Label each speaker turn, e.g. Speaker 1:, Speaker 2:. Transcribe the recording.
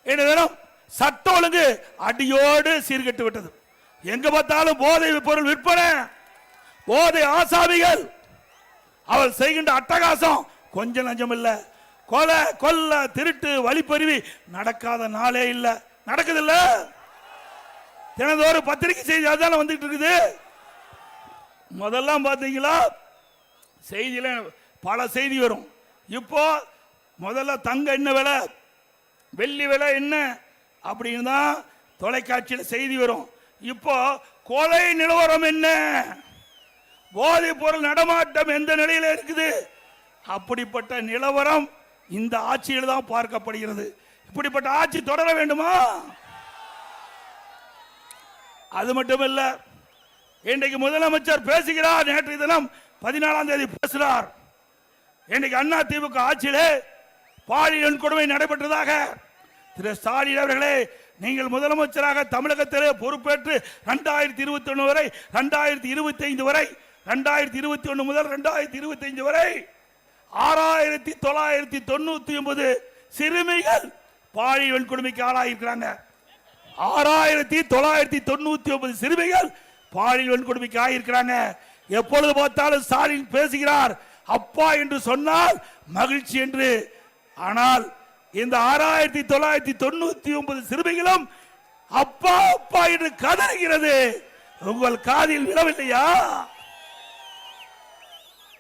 Speaker 1: தினம் சட்ட ஒழுங்கு அடியோடு சீர்கெட்டு விட்டது. எங்க பார்த்தாலும் போதை பொருள் விற்பனை, போதை ஆசாமிகள், அவள் செய்கின்ற அட்டகாசம் கொஞ்சம் நஞ்சம் இல்ல. கொலை கொல்ல திருட்டு வழிப்பறிவி நடக்காத நாளே இல்ல. நடக்குது இல்ல? தினந்தோறும் பத்திரிகை செய்தி அதான வந்துட்டு இருக்குது. முதல்ல பாத்தீங்களா செய்தியில பல செய்தி வரும். இப்போ முதல்ல தங்க என்ன விலை, வெள்ளி விலை என்ன அப்படின்னு தான் தொலைக்காட்சியில் செய்தி வரும். இப்போ கொலை நிலவரம் என்ன, போதைப் பொருள் நடமாட்டம் எந்த நிலையில் இருக்குது, அப்படிப்பட்ட நிலவரம் இந்த ஆட்சியில் தான் பார்க்கப்படுகிறது. இப்படிப்பட்ட ஆட்சி தொடர வேண்டுமா? அது மட்டுமல்ல, இன்றைக்கு முதலமைச்சர் பேசுகிறார். நேற்று தினம் 14ஆம் தேதி பேசுகிறார். இன்றைக்கு அண்ணா திமுக ஆட்சியிலே பாலியல் வன்கொடுமை நடைபெற்றதாக திரு ஸ்டாலின் அவர்களே, நீங்கள் முதலமைச்சராக தமிழகத்திலே பொறுப்பேற்று 2021 வரை 2025 வரை 2021 முதல் 2025 வரை 6999 சிறுமிகள் பாலியல் வன்கொடுமைக்கு ஆளாயிருக்கிறாங்க. 6999 சிறுமிகள் பாலியல் வன்கொடுமைக்கு ஆகியிருக்கிறாங்க. எப்பொழுது பார்த்தாலும் ஸ்டாலின் பேசுகிறார் அப்பா என்று சொன்னால் மகிழ்ச்சி என்று. ஆனால் இந்த 6999 சிறுமிகளும் அப்பா அப்பா என்று கதறுகிறது. உங்கள் காதில் விழவில்லையா?